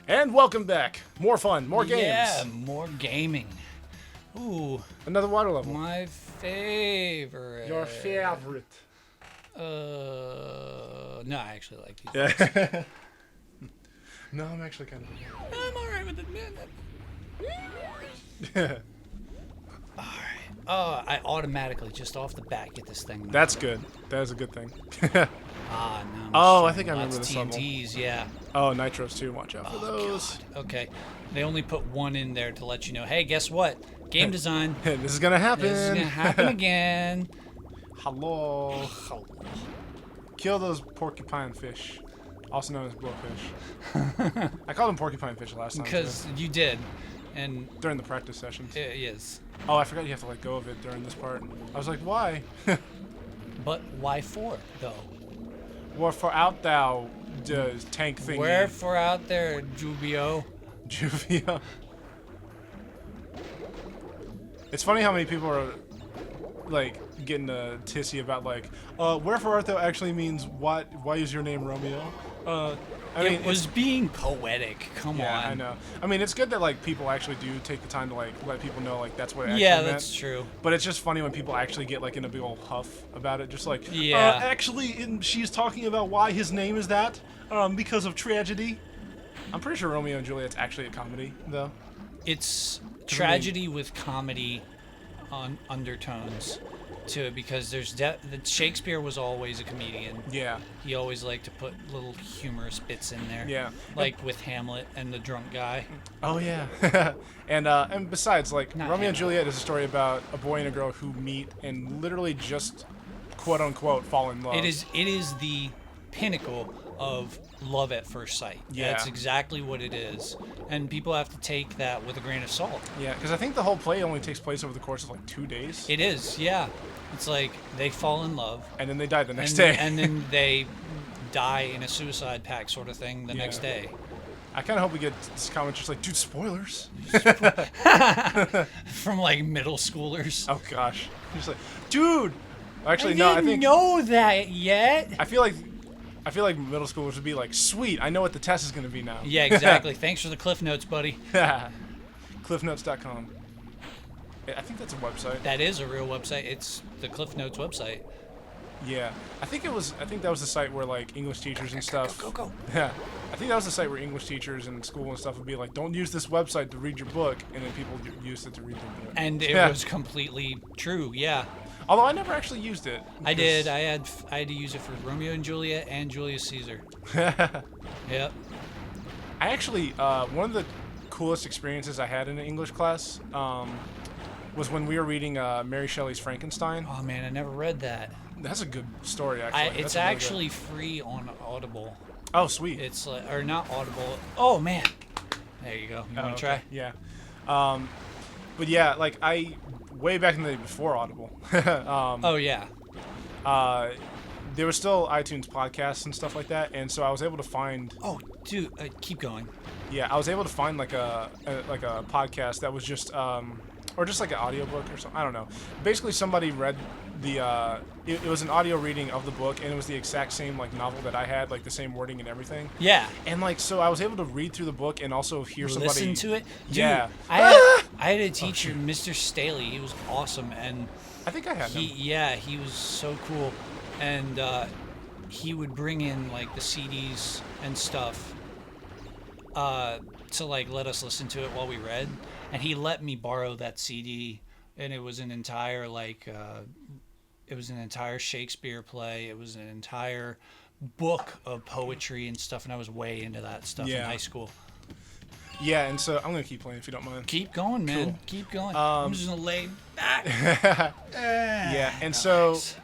And welcome back. More fun, more games. Yeah, more gaming. Ooh, Another water level. my favorite. Your favorite. No, I actually like these. Yeah. No, I'm actually kind of. I'm alright with it, man. Yeah. Alright. Oh, I automatically, just off the bat, get this thing. That's good. That is a good thing. Ah, no. Oh, I think I remember Lots this of level. TNTs, yeah. Oh, nitros too. Watch out for Oh, those. God. Okay. They only put one in there to let you know, hey, guess what? Game design. This is gonna happen. This is gonna happen again. Hello. Kill those porcupine fish, also known as blowfish. I called them porcupine fish last time. Because you did. And during the practice sessions. it is. Oh, I forgot you have to let go of it during this part. I was like, why? But why for, though? Wherefore out thou, tank thingy. Wherefore out there, Jubio? Juvia. It's funny how many people are like getting tissy about like, wherefore art thou actually means what? Why is your name Romeo? I mean, It was being poetic. Come yeah, on. I know. I mean, it's good that like people actually do take the time to like let people know like that's what it actually Yeah, meant. that's true. But it's just funny when people actually get like in a big old huff about it, just like, Yeah. actually, she's talking about why his name is that, because of tragedy. I'm pretty sure Romeo and Juliet's actually a comedy, though. It's tragedy with comedy on undertones to it, because there's Shakespeare was always a comedian. Yeah. He always liked to put little humorous bits in there. Yeah. Like with Hamlet and the drunk guy. Oh yeah. and besides, like Not Romeo and Hamlet. Juliet is a story about a boy and a girl who meet and literally just quote unquote fall in love. It is the pinnacle of love at first sight. Yeah. That's exactly what it is. And people have to take that with a grain of salt. Yeah, because I think the whole play only takes place over the course of like 2 days. It is, yeah. It's like they fall in love. And then they die the next and, day. And then they die in a suicide pact sort of thing the next day. I kind of hope we get this comment just like, dude, spoilers. From like middle schoolers. Oh gosh. Just like, dude. Actually, I no. I didn't think know that yet. I feel like middle schoolers would be like, sweet. I know what the test is going to be now. Yeah, exactly. Thanks for the cliff notes, buddy. Cliffnotes.com. I think that's a website. That is a real website. It's the Cliff Notes website. Yeah, I think that was the site where like English teachers and stuff. Go. Yeah, I think that was the site where English teachers in school and stuff would be like, don't use this website to read your book, and then people used it to read their book. And it was completely true. Yeah, Although I never actually used it. I did. I had to use it for Romeo and Juliet and Julius Caesar. Yep. I actually one of the coolest experiences I had in an English class was when we were reading Mary Shelley's Frankenstein. Oh man, I never read that. That's a good story, actually. It's That's a really actually free on Audible. good. Oh, sweet. It's like, or not Audible. Oh man. There you go. You want to try? Yeah. But yeah, like way back in the day before Audible. Oh yeah. There was still iTunes podcasts and stuff like that, and so I was able to find. Oh dude, keep going. Yeah, I was able to find like a podcast that was just or just like an audiobook or something. I don't know. Basically, somebody read the it was an audio reading of the book, and it was the exact same like novel that I had, like the same wording and everything. Yeah. And like, so I was able to read through the book and also hear somebody Listen to it. Dude, Yeah. I had a teacher, Mr. Staley. He was awesome, and I think I had him. he was so cool, and he would bring in like the CDs and stuff to like let us listen to it while we read, and he let me borrow that CD, and it was an entire Shakespeare play. It was an entire book of poetry and stuff, and I was way into that stuff in Yeah. high school. Yeah, and so I'm gonna keep playing if you don't mind. Keep going, man. Cool. Keep going. I'm just gonna lay back. Yeah, and Nice.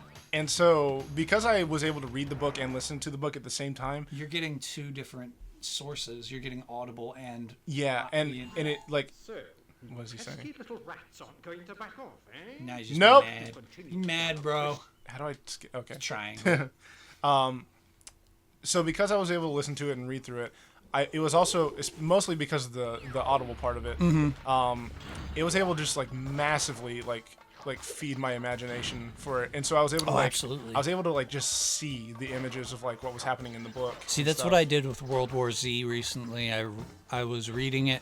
so because I was able to read the book and listen to the book at the same time. You're getting two different sources. You're getting Audible and Yeah, and it like. So, What is he saying? pesky little rats aren't going to back off, eh? now you're just Nope. mad. You mad, bro? How do I? Okay. Triangle. So because I was able to listen to it and read through it, it's mostly because of the Audible part of it. Mm-hmm. It was able to just like massively like like feed my imagination for it, and so I was able to absolutely. I was able to like just see the images of like what was happening in the book. See, that's what I did with World War Z recently. I was reading it.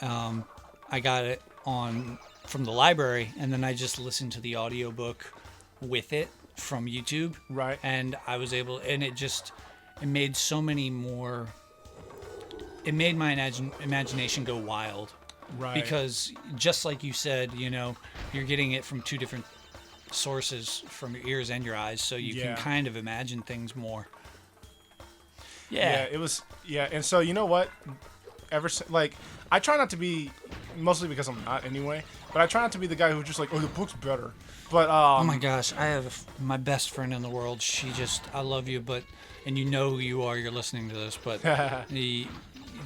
I got it from the library, and then I just listened to the audiobook with it from YouTube. Right. And I was able, and it made so many more. It made my imagination go wild. Right. Because just like you said, you're getting it from two different sources, from your ears and your eyes, so you can kind of imagine things more. Yeah. It was. Yeah, and so you know what? Like, I try not to be, mostly because I'm not anyway, but I try not to be the guy who's just like, oh, the book's better. But oh my gosh, I have my best friend in the world. I love you, and you know who you are. You're listening to this, but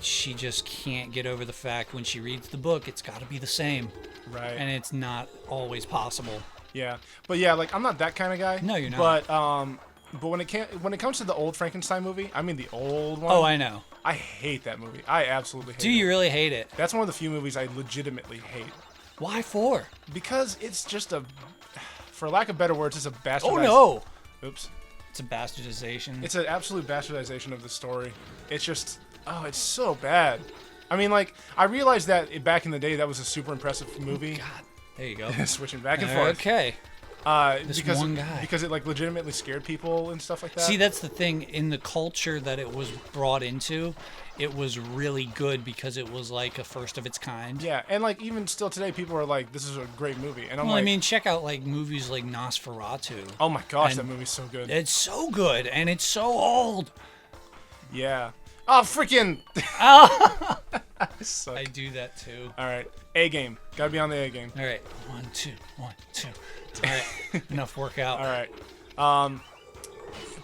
she just can't get over the fact when she reads the book, it's got to be the same. Right. And it's not always possible. Yeah. But yeah, like I'm not that kind of guy. No, you're not. But when it comes to the old Frankenstein movie, I mean the old one. Oh, I know. I hate that movie. I absolutely hate it. Do you really hate it? That's one of the few movies I legitimately hate. Why for? Because it's just for lack of better words, it's a bastardized. Oh no. Oops. It's a bastardization. It's an absolute bastardization of the story. It's just, it's so bad. I mean, like, I realized that back in the day, that was a super impressive movie. Oh, God. There you go. Switching back and forth. Okay. Because one guy. Because it, like, legitimately scared people and stuff like that. See, that's the thing. In the culture that it was brought into, it was really good because it was, like, a first of its kind. Yeah, and, like, even still today, people are like, this is a great movie. And I'm I mean, check out, like, movies like Nosferatu. Oh, my gosh, And that movie's so good. It's so good, and it's so old. Yeah. Oh, freaking... I do that, too. All right. A game. Gotta be on the A game. All right. 1, 2, 1, 2. All right. Enough workout. All right.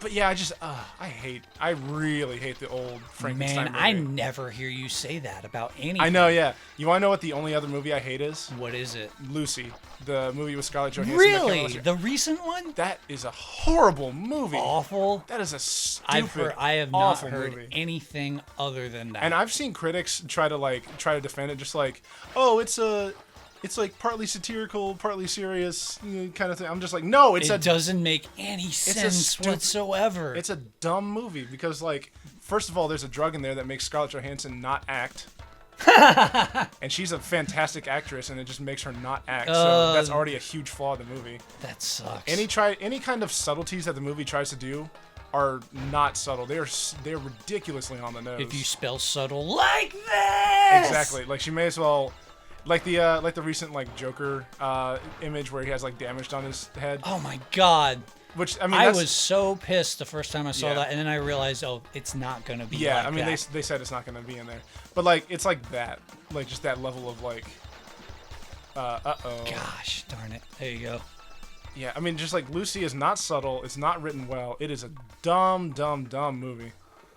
But yeah, I really hate the old Frankenstein Man, movie. I never hear you say that about anything. I know, yeah. You want to know what the only other movie I hate is? What is it? Lucy, the movie with Scarlett Johansson. Really? The recent one? That is a horrible movie. Awful. That is a stupid, I have not heard movie. anything other than that. And I've seen critics try to defend it, just like, oh, it's like partly satirical, partly serious, kind of thing. I'm just like, no, it doesn't make any sense whatsoever. It's a dumb movie because, like, first of all, there's a drug in there that makes Scarlett Johansson not act. And she's a fantastic actress, and it just makes her not act. So that's already a huge flaw in the movie. That sucks. Any kind of subtleties that the movie tries to do are not subtle. They're ridiculously on the nose. If you spell subtle like this. Exactly. Like, she may as well. Like the recent like Joker image where he has like damage on his head. Oh my God! Which I mean, I was so pissed the first time I saw Yeah. that, and then I realized, oh, it's not gonna be. Yeah, like I mean that. they said it's not gonna be in there, but like it's like that, like just that level of like, Gosh darn it! There you go. Yeah, I mean just like Lucy is not subtle. It's not written well. It is a dumb movie.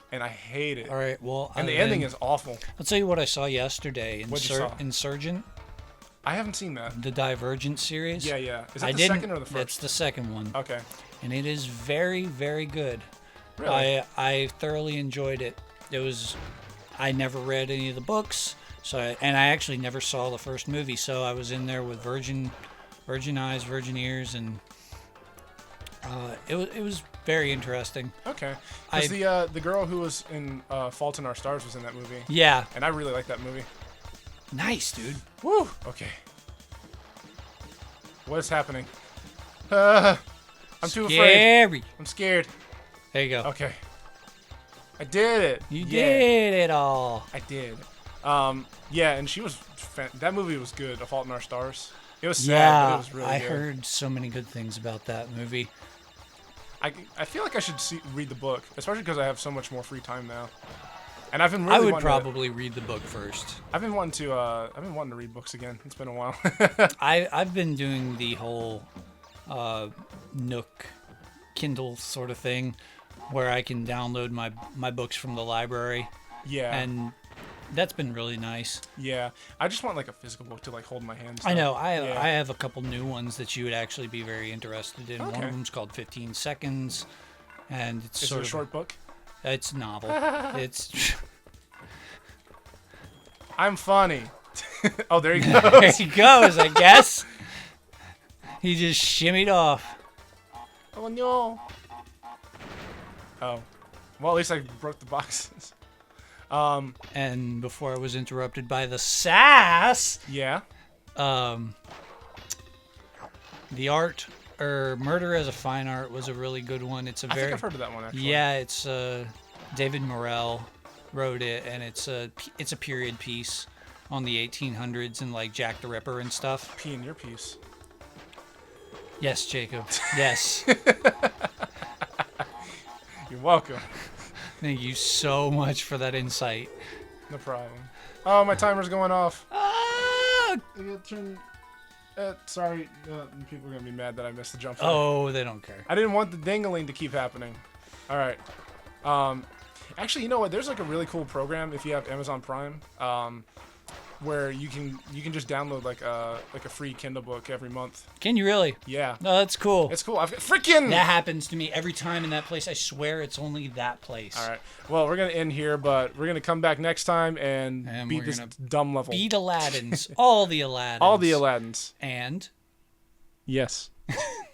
And I hate it. All right, well, and the ending is awful. I'll tell you what I saw yesterday. What'd you saw? Insurgent. I haven't seen that. The Divergent series. Yeah. Is that the second or the first? That's the second one. Okay. And it is very, very good. Really? I thoroughly enjoyed it. I never read any of the books, and I actually never saw the first movie, so I was in there with virgin eyes, virgin ears, and it was very interesting. Okay. Because the girl who was in Fault in Our Stars was in that movie. Yeah. And I really like that movie. Nice, dude. Woo! Okay. What is happening? I'm too afraid. I'm scared. There you go. Okay. I did it. You did it all. I did. Yeah, and she was... that movie was good, A Fault in Our Stars. It was sad, but it was really good. I heard so many good things about that movie. I feel like I should read the book, especially because I have so much more free time now. And I've been really I would wanting probably read the book first. I've been wanting to read books again. It's been a while. I've been doing the whole Nook Kindle sort of thing where I can download my books from the library. Yeah. And that's been really nice. Yeah. I just want like a physical book to like hold in my hands. I know. I have a couple new ones that you would actually be very interested in. Okay. One of them's called 15 Seconds, and it's Is sort it a of short book? It's a novel. It's. I'm funny. Oh, there he goes. There he goes, I guess. He just shimmied off. Oh no. Oh. Well, at least I broke the boxes. And before I was interrupted by the sass, Yeah. the art or Murder as a Fine Art was a really good one. It's a I very think I've heard of that one actually. yeah. It's David Morrell wrote it, and it's a period piece on the 1800s and like Jack the Ripper and stuff. Pee in your piece. Yes, Jacob. Yes. You're welcome. Thank you so much for that insight. No problem. Oh, my timer's going off. Ah! I gotta turn. Sorry, people are gonna be mad that I missed the jump. Oh, they don't care. I didn't want the dingling to keep happening. All right. Actually, you know what? There's like a really cool program if you have Amazon Prime, where you can just download like a free Kindle book every month. Can you really? Yeah. No, that's cool. It's cool. I've got freaking. That happens to me every time in that place. I swear it's only that place. All right. Well, we're gonna end here, but we're gonna come back next time and beat we're this gonna dumb level. Beat Aladdins. All the Aladdins. All the Aladdins. And Yes.